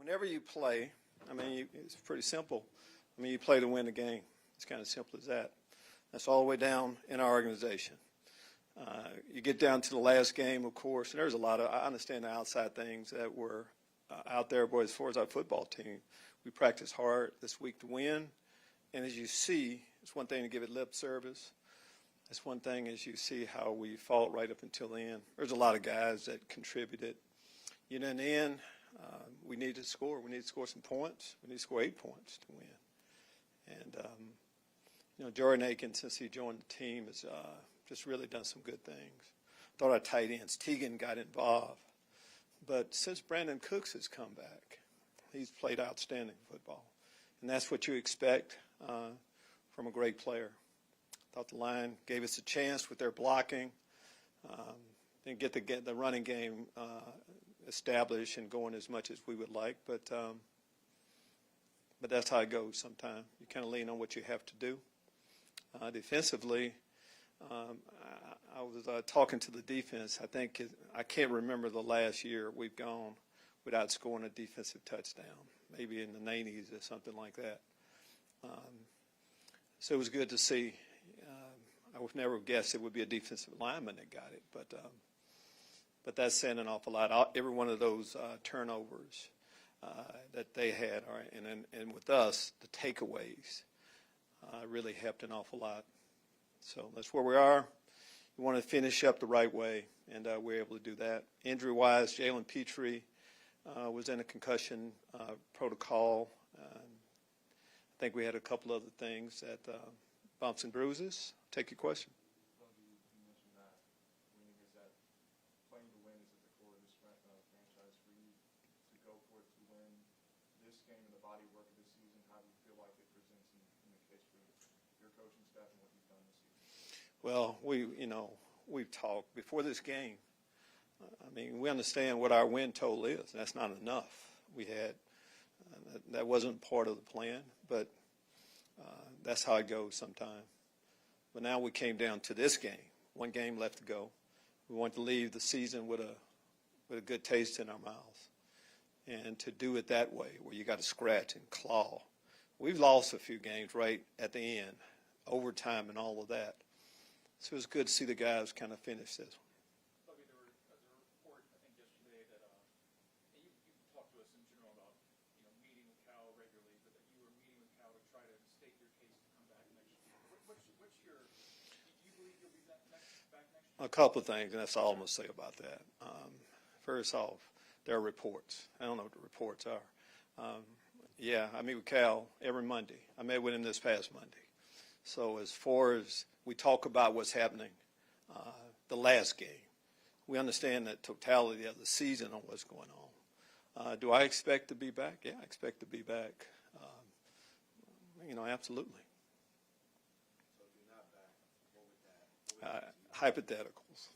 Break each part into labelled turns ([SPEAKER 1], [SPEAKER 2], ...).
[SPEAKER 1] whenever you play, I mean, it's pretty simple. I mean, you play to win the game. It's kind of simple as that. That's all the way down in our organization. You get down to the last game, of course, and there's a lot of, I understand the outside things that were out there, but as far as our football team, we practiced hard this week to win. And as you see, it's one thing to give it lip service. It's one thing as you see how we fought right up until the end. There's a lot of guys that contributed. You know, in the end, we need to score. We need to score some points. We need to score 8 points to win. And, you know, Jordan Aiken, since he joined the team, has just really done some good things. Thought our tight ends, Teagan got involved. But since Brandon Cooks has come back, he's played outstanding football. And that's what you expect from a great player. Thought the line gave us a chance with their blocking. Didn't get the running game established and going as much as we would like. But that's how it goes sometimes. You kind of lean on what you have to do. Defensively, I was talking to the defense. I can't remember the last year we've gone without scoring a defensive touchdown, maybe in the 90s or something like that. So it was good to see. I would never have guessed it would be a defensive lineman that got it, but that's saying an awful lot. Every one of those turnovers that they had, all right, and with us, the takeaways really helped an awful lot. So that's where we are. We want to finish up the right way, and we're able to do that. Injury-wise, Jalen Petrie was in a concussion protocol. I think we had a couple other things that bumps and bruises. Take your question.
[SPEAKER 2] Lovie, you mentioned that winning is that playing to win is at the core of this franchise for you. To go for it to win this game and the body work of this season, how do you feel like it presents in the case for your coaching staff and what you've done this season?
[SPEAKER 1] Well, we've talked before this game. I mean, we understand what our win total is. That's not enough. We had that wasn't part of the plan, but that's how it goes sometimes. But now we came down to this game. One game left to go. We want to leave the season with a good taste in our mouths, and to do it that way, where you got to scratch and claw. We've lost a few games right at the end, overtime and all of that. So it's good to see the guys kind of finish this one.
[SPEAKER 3] Lovie, there was a report, I think, yesterday that you talked to us in general about meeting with Cal regularly, but that you were meeting with Cal to try to state your case to come back next year. What's your? Do you believe you'll be back next year?
[SPEAKER 1] A couple of things, and that's all I'm going to say about that. First off, there are reports. I don't know what the reports are. Yeah, I meet with Cal every Monday. I met with him this past Monday. So as far as we talk about what's happening, the last game, we understand the totality of the season on what's going on. Do I expect to be back? Yeah, I expect to be back. Absolutely.
[SPEAKER 2] So if you're not back, what would that?
[SPEAKER 1] Hypotheticals.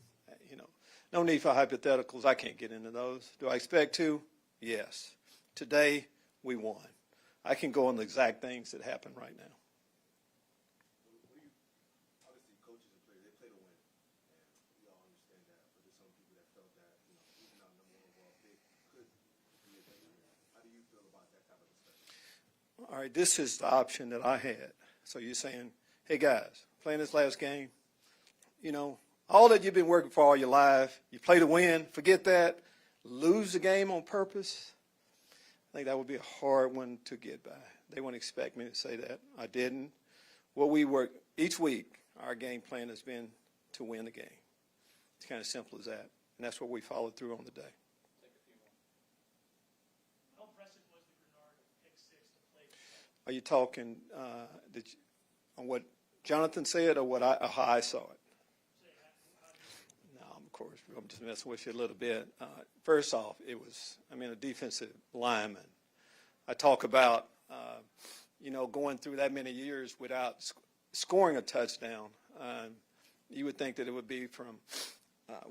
[SPEAKER 1] No need for hypotheticals. I can't get into those. Do I expect to? Yes. Today, we won. I can go on the exact things that happen right now.
[SPEAKER 2] Obviously, coaches and players, they play to win, and we all understand that. But there's some people that felt that, even not number one overall pick, could be a better winner. How do you feel about that type of discussion?
[SPEAKER 1] All right, this is the option that I had. So you're saying, hey, guys, playing this last game, all that you've been working for all your life, you play to win, forget that, lose the game on purpose. I think that would be a hard one to get by. They wouldn't expect me to say that. I didn't. What we work each week, our game plan has been to win the game. It's kind of simple as that. And that's what we followed through on the day.
[SPEAKER 3] Take a few more.
[SPEAKER 4] How impressive was the Bernard pick six to play?
[SPEAKER 1] Are you talking on what Jonathan said or how I saw it? No, of course, I'm just messing with you a little bit. First off, it was, a defensive lineman. I talk about, going through that many years without scoring a touchdown. You would think that it would be from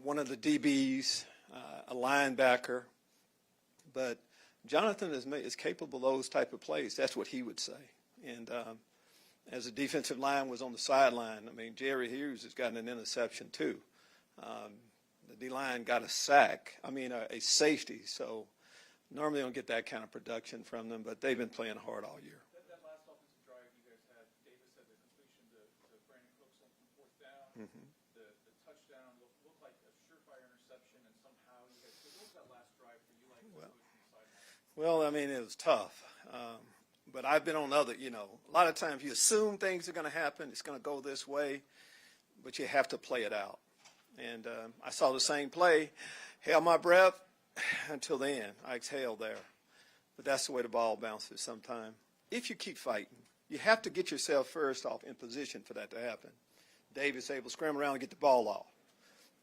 [SPEAKER 1] one of the DBs, a linebacker. But Jonathan is capable of those type of plays. That's what he would say. And as the defensive line was on the sideline, Jerry Hughes has gotten an interception too. The D-line got a sack, a safety. So Normally don't get that kind of production from them, but they've been playing hard all year.
[SPEAKER 3] That last offensive drive you guys had, Davis had the completion to Brandon Cooks on fourth down. The touchdown looked like a surefire interception, and somehow you guys. What was that last drive for you like?
[SPEAKER 1] Well, I mean, it was tough. But I've been on other, a lot of times you assume things are going to happen. It's going to go this way, but you have to play it out. And I saw the same play, held my breath until the end. I exhaled there. But that's the way the ball bounces sometimes. If you keep fighting, you have to get yourself first off in position for that to happen. Davis able to scramble around and get the ball off.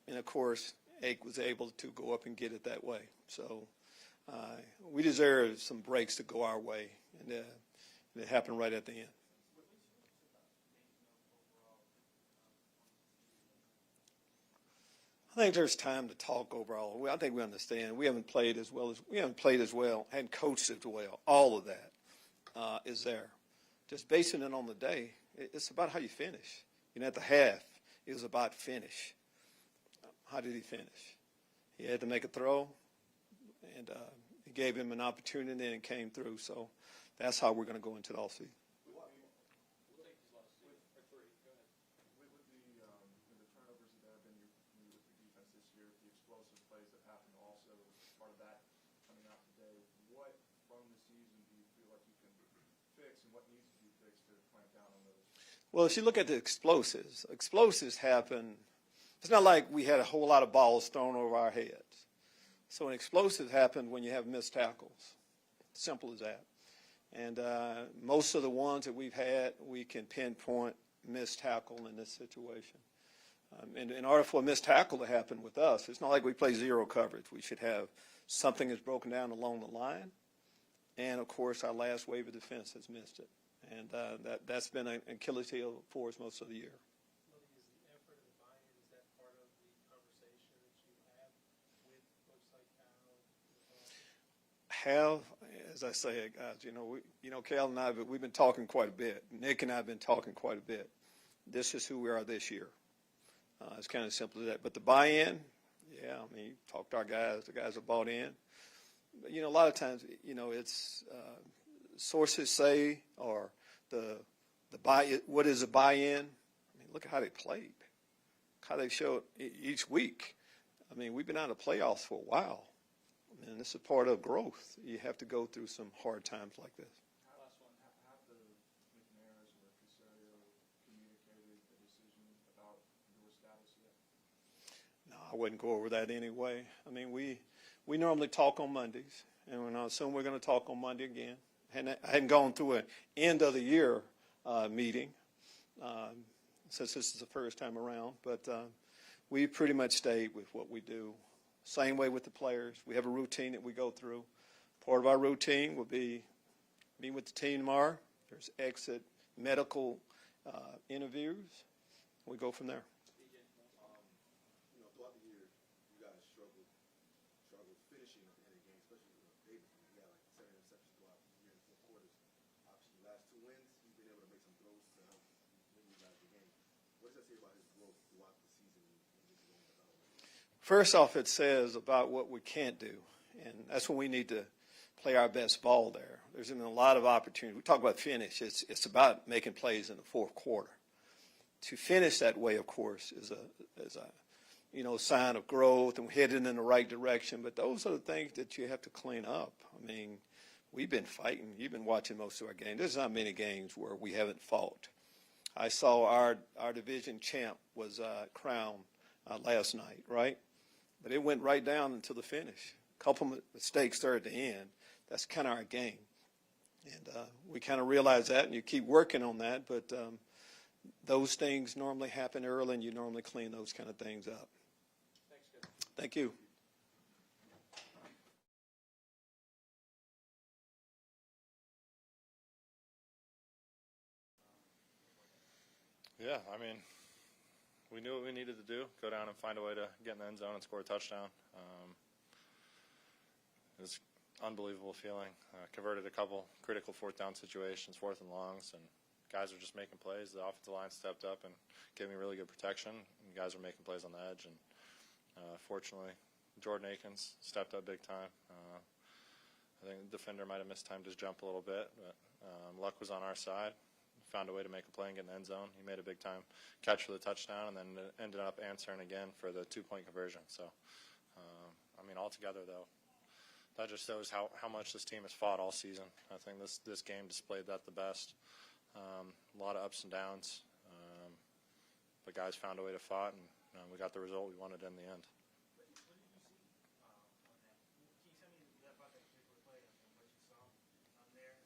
[SPEAKER 1] And, of course, Ake was able to go up and get it that way. So we deserve some breaks to go our way, and it happened right at the end. I think there's time to talk overall. I think we understand. We haven't played as well, hadn't coached as well. All of that is there. Just basing it on the day, it's about how you finish. At the half, it was about finish. How did he finish? He had to make a throw, and he gave him an opportunity and came through. So that's how we're going to go into the offseason.
[SPEAKER 2] With the turnovers that have been with the defense this year, the explosive plays that happened also, part of that coming out today, what from the season do you feel like you can fix, and what needs to be fixed to clamp down on those?
[SPEAKER 1] Well, if you look at the explosives happen. It's not like we had a whole lot of balls thrown over our heads. So an explosive happened when you have missed tackles. Simple as that. And most of the ones that we've had, we can pinpoint missed tackle in this situation. And in order for a missed tackle to happen with us, it's not like we play zero coverage. We should have something that's broken down along the line. And, of course, our last wave of defense has missed it. And that's been an Achilles heel for us most of the year.
[SPEAKER 5] Lovie, is the effort of the buy-in, is that part of the conversation that you have with folks like Cal?
[SPEAKER 1] As I say, guys, Cal and I, we've been talking quite a bit. Nick and I have been talking quite a bit. This is who we are this year. It's kind of simple as that. But the buy-in, yeah, I mean, you talk to our guys. The guys are bought in. But, a lot of times, it's sources say or what is a buy-in? I mean, look at how they played, how they showed each week. I mean, we've been out of playoffs for a while. And this is part of growth. You have to go through some hard times like this.
[SPEAKER 2] Last one, have the McNairs or Casario communicated the decision about your status yet?
[SPEAKER 1] No, I wouldn't go over that anyway. I mean, we normally talk on Mondays, and I assume we're going to talk on Monday again. I hadn't gone through an end of the year meeting since this is the first time around, but we pretty much stayed with what we do. Same way with the players. We have a routine that we go through. Part of our routine will be meeting with the team tomorrow. There's exit medical interviews. We go from there.
[SPEAKER 6] Throughout the year, you guys struggled finishing at the end of the game, especially with Davis. He got like 7 interceptions throughout the year in the 4 quarters. Obviously, the last 2 wins, he's been able to make some throws to help win you guys the game. What does that say about his growth throughout the season and just going about it?
[SPEAKER 1] First off, it says about what we can't do, and that's when we need to play our best ball there. There's been a lot of opportunity. We talk about finish. It's about making plays in the fourth quarter. To finish that way, of course, is a sign of growth, and we're headed in the right direction. But those are the things that you have to clean up. I mean, we've been fighting. You've been watching most of our games. There's not many games where we haven't fought. I saw our division champ was crowned last night, right? But it went right down until the finish. A couple of mistakes there at the end. That's kind of our game. And we kind of realize that, and you keep working on that. But those things normally happen early, and you normally clean those kind of things up.
[SPEAKER 3] Thanks, guys.
[SPEAKER 1] Thank you.
[SPEAKER 7] Yeah, I mean, we knew what we needed to do, go down and find a way to get in the end zone and score a touchdown. It was an unbelievable feeling. Converted a couple critical fourth down situations, 4th and longs, and guys were just making plays. The offensive line stepped up and gave me really good protection, and guys were making plays on the edge. And fortunately, Jordan Akins stepped up big time. I think the defender might have mistimed his jump a little bit, but luck was on our side. Found a way to make a play and get in the end zone. He made a big-time catch for the touchdown and then ended up answering again for the two-point conversion. So, I mean, altogether, though, that just shows how much this team has fought all season. I think this game displayed that the best. A lot of ups and downs, but guys found a way to fight, and we got the result we wanted in the end.
[SPEAKER 5] What did you see on that? Can you tell me about that particular play and what you saw on there?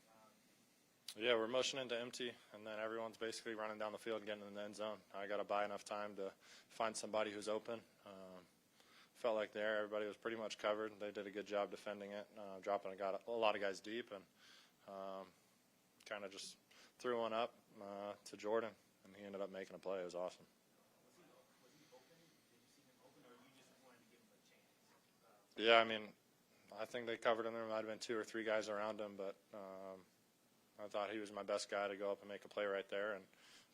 [SPEAKER 7] Yeah, we're motioning to empty, and then everyone's basically running down the field and getting in the end zone. I got to buy enough time to find somebody who's open. Felt like there, everybody was pretty much covered. They did a good job defending it, dropping a lot of guys deep, and kind of just threw one up to Jordan, and he ended up making a play. It was awesome.
[SPEAKER 5] Was he open? Did you see him open, or you just wanted to give him a chance?
[SPEAKER 7] Yeah, I mean, I think they covered him. There might have been 2 or 3 guys around him, but I thought he was my best guy to go up and make a play right there, and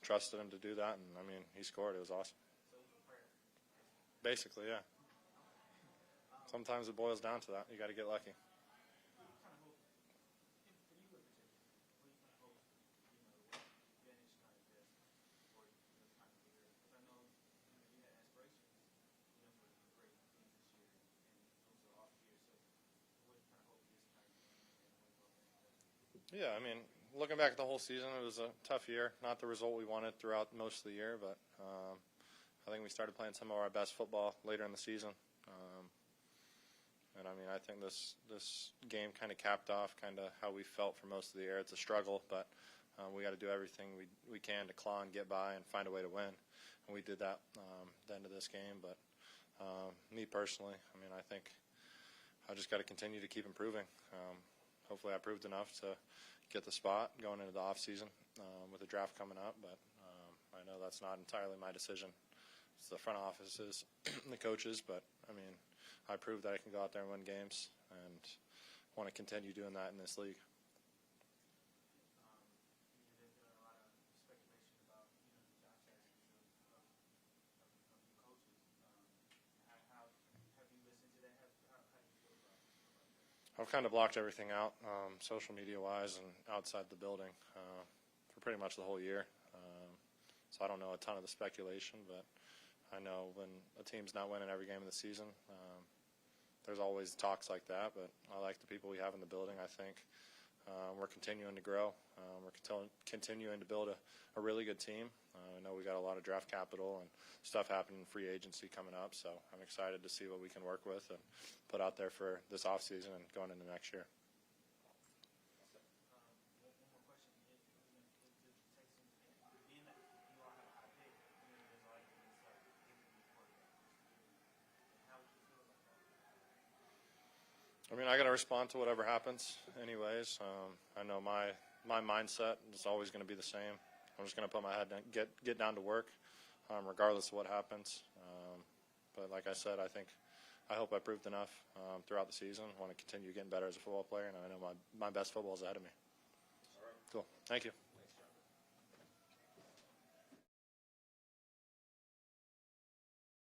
[SPEAKER 7] trusted him to do that. And I mean, he scored. It was awesome.
[SPEAKER 5] So it was a prayer.
[SPEAKER 7] Basically, yeah. Sometimes it boils down to that. You got to get lucky.
[SPEAKER 5] What do you kind of hope, for you in particular, what do you kind of hope, finish kind of this for this time of the year? Because I know, you had aspirations, for great things this year, and it was an off year. So what do you kind of hope this time and
[SPEAKER 7] Yeah, I mean, looking back at the whole season, it was a tough year. Not the result we wanted throughout most of the year, but I think we started playing some of our best football later in the season. And I mean, I think this game kind of capped off kind of how we felt for most of the year. It's a struggle, but we got to do everything we can to claw and get by and find a way to win. And we did that at the end of this game. But me personally, I mean, I think I just got to continue to keep improving. Hopefully, I proved enough to get the spot going into the off season with the draft coming up. But I know that's not entirely my decision. It's the front offices, the coaches. But I mean, I proved that I can go out there and win games, and want to continue doing that in this league.
[SPEAKER 5] there's been a lot of speculation about, the job titles of the coaches. How have you listened to that? How do you feel about that?
[SPEAKER 7] I've kind of blocked everything out, social media-wise and outside the building, for pretty much the whole year. So I don't know a ton of the speculation, but I know when a team's not winning every game of the season, there's always talks like that. But I like the people we have in the building. I think we're continuing to grow. We're continuing to build a really good team. I know we got a lot of draft capital and stuff happening in free agency coming up, so I'm excited to see what we can work with and put out there for this offseason and going into next year.
[SPEAKER 5] One more question. The Texans, being that you all have a high pick, there's arguments like giving the quarterback this year. How would you feel about that?
[SPEAKER 7] I mean, I got to respond to whatever happens anyways. I know my mindset is always going to be the same. I'm just going to put my head down, get down to work, regardless of what happens. But like I said, I hope I proved enough throughout the season. I want to continue getting better as a football player, and I know my best football is ahead of me. Cool. Thank you.